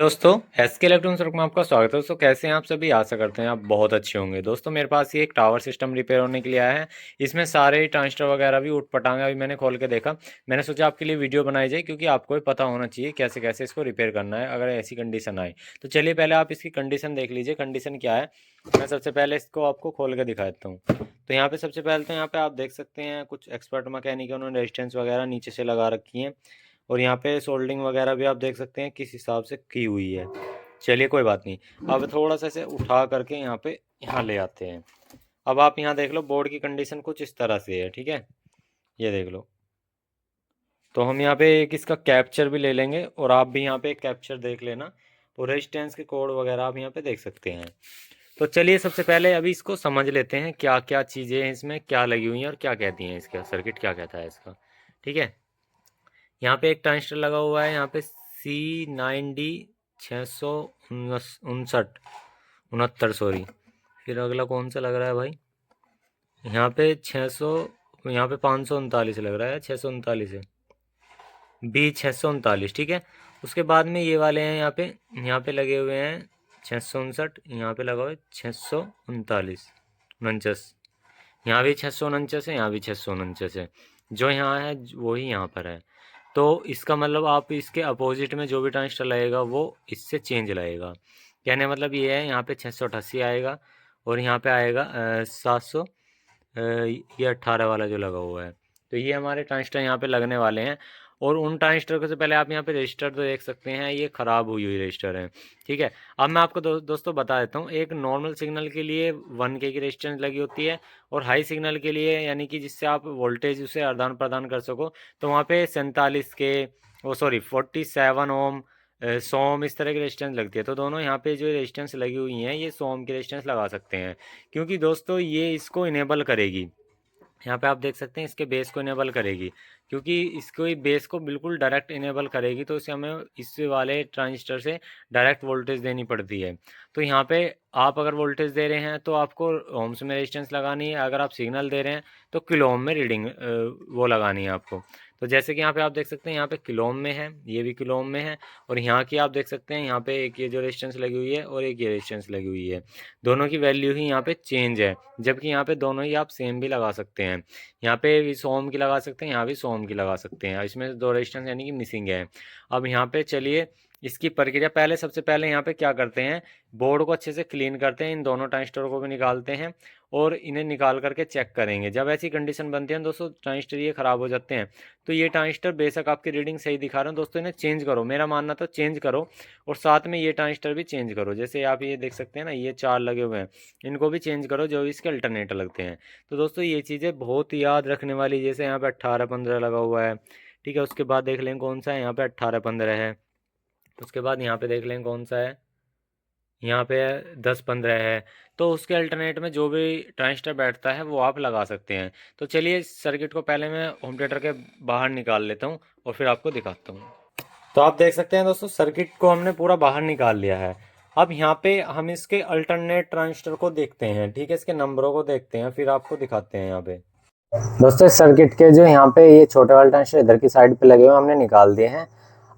दोस्तों SK electronics में आपका स्वागत है। दोस्तों कैसे हैं आप सभी? आशा करते हैं आप बहुत अच्छे होंगे। दोस्तों मेरे पास ये एक टावर सिस्टम रिपेयर होने के लिए आया है। इसमें सारे ट्रांजिस्टर वगैरह भी उठ पटांगे। अभी मैंने खोल के देखा, मैंने सोचा आपके लिए वीडियो बनाई जाए क्योंकि आपको भी पता होना चाहिए कैसे कैसे इसको रिपेयर करना है अगर ऐसी कंडीशन आए। तो चलिए पहले आप इसकी कंडीशन देख लीजिए, कंडीशन क्या है। मैं सबसे पहले इसको आपको खोल के दिखा देता हूँ। तो यहाँ पे सबसे पहले तो यहाँ पे आप देख सकते हैं कुछ एक्सपर्ट मैकेनिक है, उन्होंने रेजिस्टेंस वगैरह नीचे से लगा रखी है। और यहाँ पे सोल्डरिंग वगैरह भी आप देख सकते हैं किस हिसाब से की हुई है। चलिए कोई बात नहीं। अब थोड़ा सा इसे उठा करके यहाँ पे यहाँ ले आते हैं। अब आप यहाँ देख लो, बोर्ड की कंडीशन कुछ इस तरह से है, ठीक है, ये देख लो। तो हम यहाँ पे एक इसका कैप्चर भी ले लेंगे और आप भी यहाँ पे एक कैप्चर देख लेना। तो रेजिस्टेंस के कोड वगैरह आप यहाँ पे देख सकते हैं। तो चलिए सबसे पहले अभी इसको समझ लेते हैं क्या क्या चीज़ें हैं, इसमें क्या लगी हुई हैं और क्या कहती हैं, इसका सर्किट क्या कहता है इसका। ठीक है, यहाँ पे एक ट्रांजिस्टर लगा हुआ है, यहाँ पे C9D 669 उनहत्तर, सॉरी। फिर अगला कौन सा लग रहा है भाई? यहाँ पे 600, यहाँ पे 539 लग रहा है, 639 है, B 639, ठीक है। उसके बाद में ये वाले हैं, यहाँ पे लगे हुए हैं 659, यहाँ पे लगा हुआ है 639 उनचास। यहाँ भी 649 है, यहाँ भी 649 है। जो यहाँ है वही यहाँ पर है। तो इसका मतलब आप इसके अपोजिट में जो भी ट्रांजिस्टर लगेगा वो इससे चेंज लगेगा। कहने मतलब ये है, यहाँ पे 688 आएगा और यहाँ पे आएगा 700, ये 18 वाला जो लगा हुआ है। तो ये हमारे ट्रांजिस्टर यहाँ पे लगने वाले हैं। और उन ट्रांजिस्टर को से पहले आप यहाँ पे रजिस्टर तो देख सकते हैं, ये ख़राब हुई हुई रजिस्टर है। ठीक है, अब मैं आपको दोस्तों बता देता हूँ। एक नॉर्मल सिग्नल के लिए 1K की रेजिस्टेंस लगी होती है और हाई सिग्नल के लिए, यानी कि जिससे आप वोल्टेज उसे आदान प्रदान कर सको, तो वहाँ पे 47K, ओ सॉरी 47 ओम, 100 ओम, इस तरह की रेजिस्टेंस लगती है। तो दोनों यहाँ पे जो रेजिस्टेंस लगी हुई हैं ये 100 ओम की रेजिस्टेंस लगा सकते हैं, क्योंकि दोस्तों ये इसको इनेबल करेगी। यहाँ पे आप देख सकते हैं इसके बेस को इनेबल करेगी, क्योंकि इसको बेस को बिल्कुल डायरेक्ट इनेबल करेगी तो इसे हमें इस वाले ट्रांजिस्टर से डायरेक्ट वोल्टेज देनी पड़ती है। तो यहाँ पे आप अगर वोल्टेज दे रहे हैं तो आपको ओम्स में रेजिस्टेंस लगानी है, अगर आप सिग्नल दे रहे हैं तो किलो ओम में रीडिंग वो लगानी है आपको। तो जैसे कि यहाँ पे आप देख सकते हैं, यहाँ पे किलो ओम में है, ये भी किलो ओम में है। और यहाँ की आप देख सकते हैं, यहाँ पे एक ये जो रेजिस्टेंस लगी हुई है और एक ये रेजिस्टेंस लगी हुई है, दोनों की वैल्यू ही यहाँ पे चेंज है। जबकि यहाँ पे दोनों ही आप सेम भी लगा सकते हैं, यहाँ पे भी 100 ओम की लगा सकते हैं, यहाँ भी 100 ओम की लगा सकते हैं। इसमें से दो रेजिस्टेंस यानी कि मिसिंग है। अब यहाँ पे चलिए इसकी प्रक्रिया, पहले सबसे पहले यहाँ पे क्या करते हैं, बोर्ड को अच्छे से क्लीन करते हैं, इन दोनों ट्रांजिस्टर को भी निकालते हैं और इन्हें निकाल करके चेक करेंगे। जब ऐसी कंडीशन बनती है दोस्तों, ट्रांजिस्टर ये ख़राब हो जाते हैं। तो ये ट्रांजिस्टर बेशक आपकी रीडिंग सही दिखा रहे हैं दोस्तों, इन्हें चेंज करो, मेरा मानना तो चेंज करो। और साथ में ये ट्रांजिस्टर भी चेंज करो, जैसे आप ये देख सकते हैं ना, ये 4 लगे हुए हैं, इनको भी चेंज करो जो इसके अल्टरनेटर लगते हैं। तो दोस्तों ये चीज़ें बहुत याद रखने वाली, जैसे यहाँ पे 18-15 लगा हुआ है, ठीक है। उसके बाद देख लें कौन सा है, यहाँ पे 18-15 है। उसके बाद यहाँ पे देख लें कौन सा है, यहाँ पे 10-15 है। तो उसके अल्टरनेट में जो भी ट्रांजिस्टर बैठता है वो आप लगा सकते हैं। तो चलिए इस सर्किट को पहले मैं होम थिएटर के बाहर निकाल लेता हूँ और फिर आपको दिखाता हूँ। तो आप देख सकते हैं दोस्तों, सर्किट को हमने पूरा बाहर निकाल लिया है। अब यहाँ पे हम इसके अल्टरनेट ट्रांजिस्टर को देखते हैं, ठीक है, इसके नंबरों को देखते हैं, फिर आपको दिखाते हैं यहाँ पे। दोस्तों इस सर्किट के जो यहाँ पे ये छोटे वाले ट्रांजिस्टर इधर की साइड पे लगे हुए हमने निकाल दिए हैं।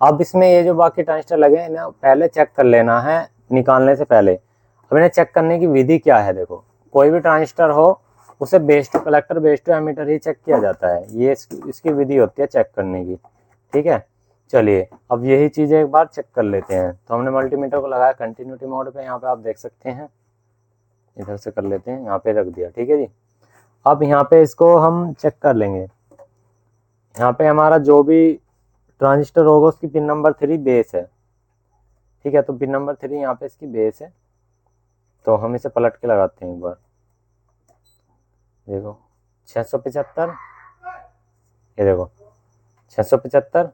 अब इसमें ये जो बाकी ट्रांजिस्टर लगे हैं ना, पहले चेक कर लेना है निकालने से पहले। अब इन्हें चेक करने की विधि क्या है, देखो, कोई भी ट्रांजिस्टर हो उसे base to collector, base to emitter ही चेक किया जाता है। ये इसकी विधि होती है चेक करने की, ठीक है। चलिए अब यही चीज़ें एक बार चेक कर लेते हैं। तो हमने मल्टीमीटर को लगाया कंटिन्यूटी मोड पे, यहाँ पे आप देख सकते हैं, इधर से कर लेते हैं, यहाँ पे रख दिया, ठीक है जी। अब यहाँ पे इसको हम चेक कर लेंगे। यहाँ पे हमारा जो भी ट्रांजिस्टर होगा उसकी पिन नंबर 3 बेस है, ठीक है। तो पिन नंबर 3 यहाँ पे इसकी बेस है। तो हम इसे पलट के लगाते हैं एक बार, देखो 675, ये देखो 675,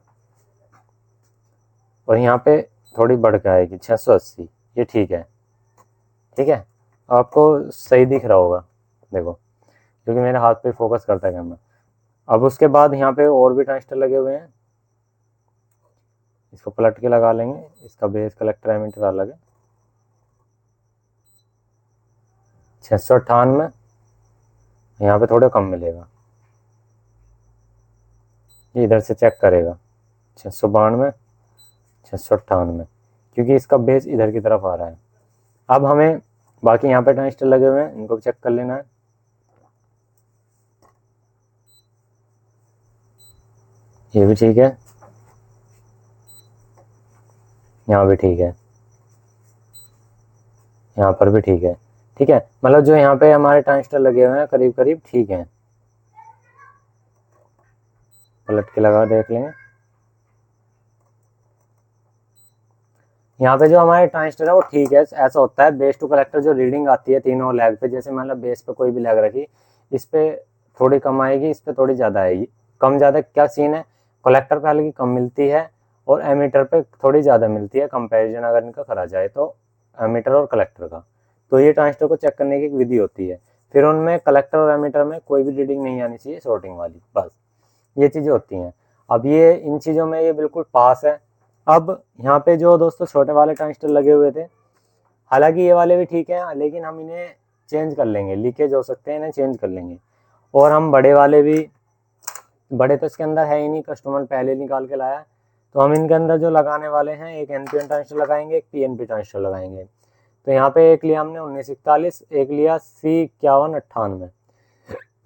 और यहाँ पे थोड़ी बढ़ के आएगी 680, ये ठीक है, ठीक है। आपको सही दिख रहा होगा, देखो, क्योंकि मेरे हाथ पे फोकस करता है कैमरा। अब उसके बाद यहाँ पे और भी ट्रांजिस्टर लगे हुए हैं, इसको पलट के लगा लेंगे। इसका बेस कलेक्टर एमीटर अलग है, 698, यहाँ पे थोड़ा कम मिलेगा, ये इधर से चेक करेगा, 692, 698, क्योंकि इसका बेस इधर की तरफ आ रहा है। अब हमें बाकी यहाँ पे ट्रांजिस्टर लगे हुए हैं, इनको चेक कर लेना है। ये भी ठीक है, यहाँ भी ठीक है, यहाँ पर भी ठीक है। ठीक है, मतलब जो यहाँ पे हमारे ट्रांजिस्टर लगे हुए हैं करीब करीब ठीक हैं। पलट के लगा देख लेंगे। यहाँ पे जो हमारे ट्रांजिस्टर है वो ठीक है। ऐसा होता है बेस टू कलेक्टर जो रीडिंग आती है तीनों लैग पे, जैसे मतलब बेस पे कोई भी लैग रखी, इस पे थोड़ी कम आएगी, इस पे थोड़ी ज़्यादा आएगी। कम ज़्यादा क्या सीन है, कलेक्टर पे हल्की कम मिलती है और एमीटर पे थोड़ी ज़्यादा मिलती है। कंपेरिजन अगर इनका करा जाए तो एमीटर और कलेक्टर का, तो ये ट्रांजिस्टर को चेक करने की एक विधि होती है। फिर उनमें कलेक्टर और एमीटर में कोई भी रीडिंग नहीं आनी चाहिए शॉर्टिंग वाली, बस ये चीज़ें होती हैं। अब ये इन चीज़ों में ये बिल्कुल पास है। अब यहाँ पे जो दोस्तों छोटे वाले ट्रांजिस्टर लगे हुए थे, हालांकि ये वाले भी ठीक हैं, लेकिन हम इन्हें चेंज कर लेंगे, लीकेज हो सकते हैं, इन्हें चेंज कर लेंगे। और हम बड़े वाले भी, बड़े तो इसके अंदर है ही नहीं, कस्टमर पहले निकाल के लाया, तो हम इनके अंदर जो लगाने वाले हैं, एक एनपीएन ट्रांजिस्टर लगाएंगे, एक पीएनपी ट्रांजिस्टर लगाएंगे। तो यहाँ पे एक लिया हमने 1941, एक लिया C5198।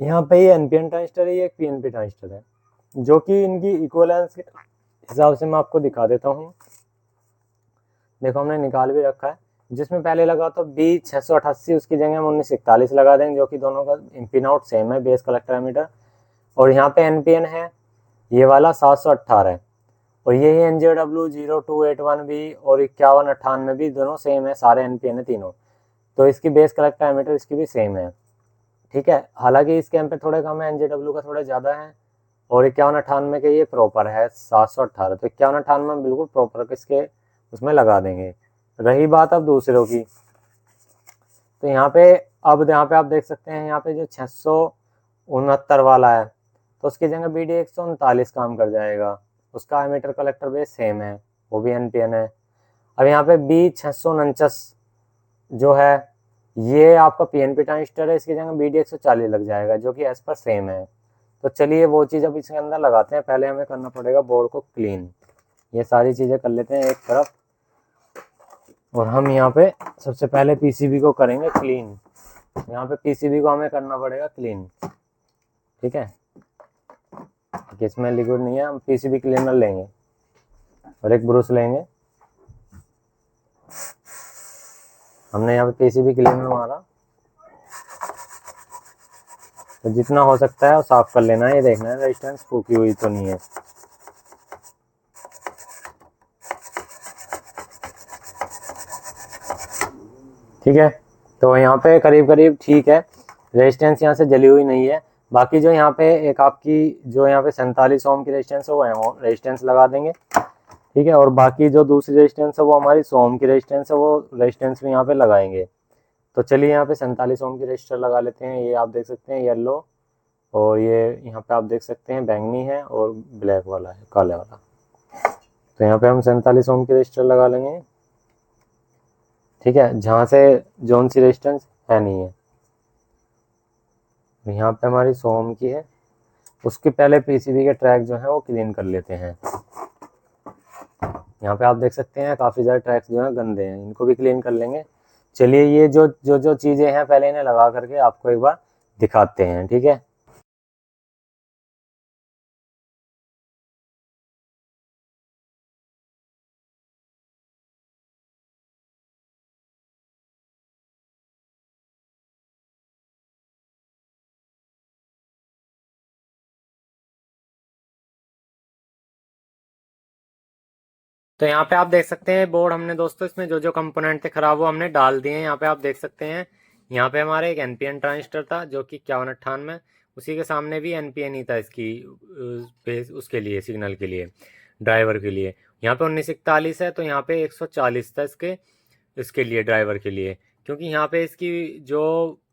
यहाँ पे ये एनपीएन ट्रांजिस्टर है, ये एक पीएनपी ट्रांजिस्टर है, जो कि इनकी इक्वलेंस के हिसाब से मैं आपको दिखा देता हूँ। देखो हमने निकाल भी रखा है। जिसमें पहले लगा तो B688, उसकी जगह हम 1941 लगा देंगे, जो कि दोनों का पिन आउट सेम है, बेस कलेक्टर एमीटर। और यहाँ पे एनपीएन है ये वाला 718, और ये NJW0281B और 5198 भी दोनों सेम है, सारे एनपीएन है तीनों। तो इसकी बेस कलेक्टर एमीटर इसकी भी सेम है। ठीक है, हालांकि इसके एम पे थोड़े कम है, NJW का थोड़ा ज़्यादा है, और 5198 के ये प्रॉपर है 718। तो 5198 में बिल्कुल प्रॉपर इसके उसमें लगा देंगे। रही बात अब दूसरों की, तो यहाँ पे अब यहाँ पे आप देख सकते हैं, यहाँ पे जो 669 वाला है, तो उसकी जगह BD139 काम कर जाएगा। उसका एमीटर कलेक्टर बेस सेम है, वो भी एनपीएन है। अब यहाँ पे B649 जो है, ये आपका पीएनपी ट्रांजिस्टर है, इसकी जगह BD140 लग जाएगा, जो कि एस पर सेम है। तो चलिए वो चीज़ अब इसके अंदर लगाते हैं। पहले हमें करना पड़ेगा बोर्ड को क्लीन, ये सारी चीज़ें कर लेते हैं एक तरफ। और हम यहाँ पे सबसे पहले पीसीबी को करेंगे क्लीन। यहाँ पे पीसीबी को हमें करना पड़ेगा क्लीन, ठीक है। इसमें लिक्विड नहीं है, हम पीसीबी क्लीनर लेंगे और एक ब्रश लेंगे। हमने यहाँ पे पीसीबी क्लीनर मारा, तो जितना हो सकता है वो साफ कर लेना है। ये देखना है रेजिस्टेंस फूकी हुई तो नहीं है। ठीक है, तो यहाँ पे करीब करीब ठीक है, रेजिस्टेंस यहाँ से जली हुई नहीं है। बाकी जो यहाँ पे एक आपकी जो यहाँ पे 47 ओम की रेजिस्टेंस है, वो रेजिस्टेंस लगा देंगे। ठीक है, और बाकी जो दूसरी रेजिस्टेंस है वो हमारी 100 ओम की रेजिस्टेंस है, वो रेजिस्टेंस भी यहाँ पे लगाएंगे। तो चलिए यहाँ पे 47 ओम की रेजिस्टर लगा लेते हैं। ये आप देख सकते हैं येलो, और ये यहाँ पे आप देख सकते हैं बैंगनी है, और ब्लैक वाला है, काले वाला। तो यहाँ पे हम 47 ओम की रेजिस्टर लगा लेंगे। ठीक है, जहाँ से जोन सी रेजिस्टेंस है नहीं है। यहाँ पे हमारी 100 ओम की है। उसके पहले पीसीबी के ट्रैक जो है वो क्लीन कर लेते हैं। यहाँ पे आप देख सकते हैं काफ़ी ज़्यादा ट्रैक्स जो हैं गंदे हैं, इनको भी क्लीन कर लेंगे। चलिए ये जो चीज़ें हैं पहले इन्हें लगा करके आपको एक बार दिखाते हैं, ठीक है। तो यहाँ पे आप देख सकते हैं बोर्ड हमने दोस्तों इसमें जो जो कंपोनेंट थे खराब वो हमने डाल दिए हैं। यहाँ पे आप देख सकते हैं, यहाँ पे हमारे एक एनपीएन ट्रांजिस्टर था जो कि 5198, उसी के सामने भी एनपीएन ही था इसकी उसके लिए सिग्नल के लिए, ड्राइवर के लिए। यहाँ पे 1941 है, तो यहाँ पे 140 था इसके लिए ड्राइवर के लिए, क्योंकि यहाँ पे इसकी जो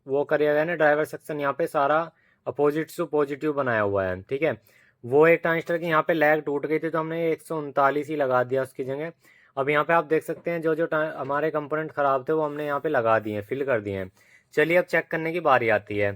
वो करिएगा गया ना ड्राइवर सेक्शन, यहाँ पे सारा अपोजिट टू पॉजिटिव बनाया हुआ है। ठीक है, वो एक ट्रांजिस्टर की यहाँ पे लैग टूट गई थी, तो हमने 139 ही लगा दिया उसकी जगह। अब यहाँ पे आप देख सकते हैं जो जो हमारे कंपोनेंट ख़राब थे वो हमने यहाँ पे लगा दिए हैं, फिल कर दिए हैं। चलिए अब चेक करने की बारी आती है।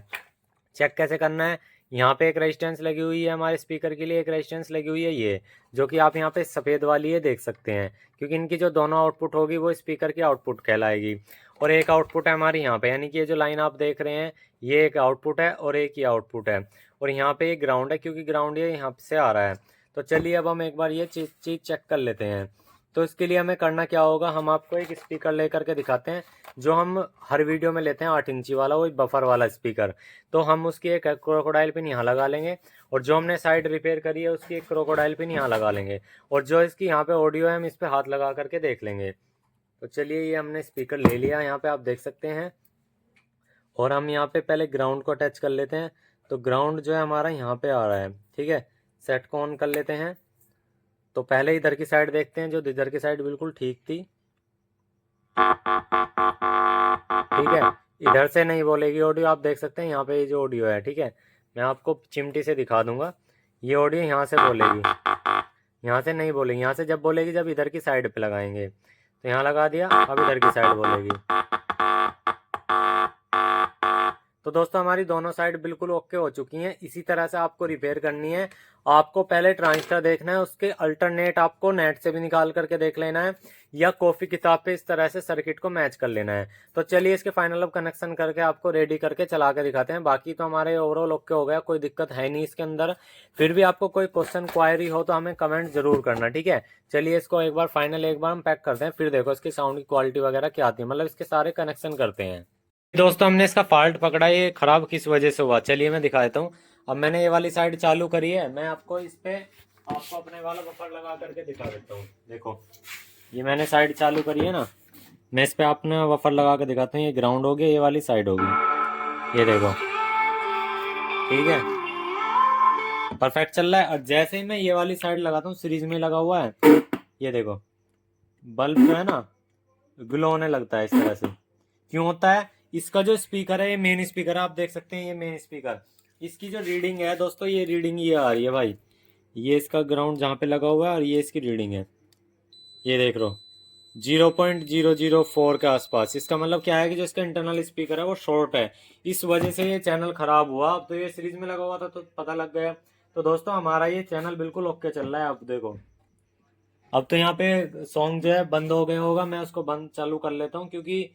चेक कैसे करना है, यहाँ पे एक रेजिस्टेंस लगी हुई है हमारे स्पीकर के लिए, एक रेजिस्टेंस लगी हुई है ये, जो कि आप यहाँ पे सफ़ेद वाली ये देख सकते हैं, क्योंकि इनकी जो दोनों आउटपुट होगी वो स्पीकर की आउटपुट कहलाएगी। और एक आउटपुट है हमारी यहाँ पे, यानी कि ये जो लाइन आप देख रहे हैं ये एक आउटपुट है और एक ही आउटपुट है। और यहाँ पे एक ग्राउंड है, क्योंकि ग्राउंड ये यहाँ से आ रहा है। तो चलिए अब हम एक बार ये चीज़ चेक कर लेते हैं। तो इसके लिए हमें करना क्या होगा, हम आपको एक स्पीकर लेकर के दिखाते हैं जो हम हर वीडियो में लेते हैं, 8 इंची वाला, वही बफर वाला स्पीकर। तो हम उसकी एक क्रोकोडाइल पिन यहाँ लगा लेंगे, और जो हमने साइड रिपेयर करी है उसकी एक क्रोकोडाइल पिन यहाँ लगा लेंगे, और जो इसकी यहाँ पे ऑडियो है हम इस पर हाथ लगा करके देख लेंगे। तो चलिए ये हमने स्पीकर ले लिया, यहाँ पे आप देख सकते हैं। और हम यहाँ पे पहले ग्राउंड को अटैच कर लेते हैं। तो ग्राउंड जो है हमारा यहाँ पे आ रहा है, ठीक है। सेट को ऑन कर लेते हैं। तो पहले इधर की साइड देखते हैं, जो इधर की साइड बिल्कुल ठीक थी, ठीक है। इधर से नहीं बोलेगी ऑडियो, आप देख सकते हैं यहाँ पे ये जो ऑडियो है, ठीक है। मैं आपको चिमटी से दिखा दूंगा, ये ऑडियो यहाँ से बोलेगी, यहाँ से नहीं बोलेगी। यहाँ से जब बोलेगी जब इधर की साइड पे लगाएंगे। तो यहाँ लगा दिया, अब इधर की साइड बोलेगी। तो दोस्तों हमारी दोनों साइड बिल्कुल ओके हो चुकी हैं। इसी तरह से आपको रिपेयर करनी है। आपको पहले ट्रांजिस्टर देखना है, उसके अल्टरनेट आपको नेट से भी निकाल करके देख लेना है, या कॉपी किताब पे इस तरह से सर्किट को मैच कर लेना है। तो चलिए इसके फाइनल अब कनेक्शन करके आपको रेडी करके चला के दिखाते हैं। बाकी तो हमारे ओवरऑल ओके हो गया, कोई दिक्कत है नहीं इसके अंदर। फिर भी आपको कोई क्वेश्चन क्वायरी हो तो हमें कमेंट जरूर करना, ठीक है। चलिए इसको एक बार फाइनल एक बार हम पैक करते हैं, फिर देखो इसकी साउंड की क्वालिटी वगैरह क्या आती है, मतलब इसके सारे कनेक्शन करते हैं। दोस्तों हमने इसका फॉल्ट पकड़ा, ये खराब किस वजह से हुआ, चलिए मैं दिखा देता हूँ। अब मैंने ये वाली साइड चालू करी है, मैं आपको इस पे आपको अपने वाला बफर लगा करके दिखा देता हूँ। देखो ये मैंने साइड चालू करी है ना, मैं इस पे अपना बफर लगा के दिखाता हूँ। ये ग्राउंड हो गया, ये वाली साइड होगी, ये देखो, ठीक है, परफेक्ट चल रहा है। और जैसे ही मैं ये वाली साइड लगाता हूँ, सीरीज में लगा हुआ है, ये देखो बल्ब जो है ना ग्लो होने लगता है इस तरह से। क्यों होता है, इसका जो स्पीकर है ये मेन स्पीकर है, आप देख सकते हैं ये मेन स्पीकर। इसकी जो रीडिंग है दोस्तों, ये रीडिंग ये आ रही है भाई, ये इसका ग्राउंड जहाँ पे लगा हुआ है और ये इसकी रीडिंग है, ये देख लो 0.004 के आसपास। इसका मतलब क्या है कि जो इसका इंटरनल स्पीकर है वो शॉर्ट है, इस वजह से ये चैनल खराब हुआ। अब तो ये सीरीज में लगा हुआ था तो पता लग गया। तो दोस्तों हमारा ये चैनल बिल्कुल ओके चल रहा है। अब देखो, अब तो यहाँ पे सॉन्ग जो है बंद हो गया होगा, मैं उसको बंद चालू कर लेता हूँ, क्योंकि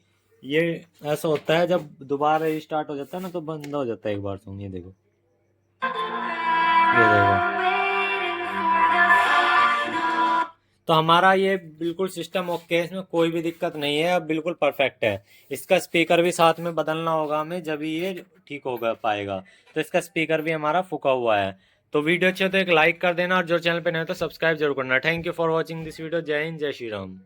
ये ऐसा होता है जब दोबारा रिस्टार्ट हो जाता है ना तो बंद हो जाता है एक बार सॉन्ग। ये देखो, ये देखो। तो हमारा ये बिल्कुल सिस्टम ओके है, इसमें कोई भी दिक्कत नहीं है, अब बिल्कुल परफेक्ट है। इसका स्पीकर भी साथ में बदलना होगा हमें, जब ये ठीक होगा पाएगा। तो इसका स्पीकर भी हमारा फूका हुआ है। तो वीडियो अच्छी हो तो एक लाइक कर देना, और जो चैनल पे नए हो तो सब्सक्राइब जरूर करना। Thank you for watching this video. जय हिंद, जय श्री राम।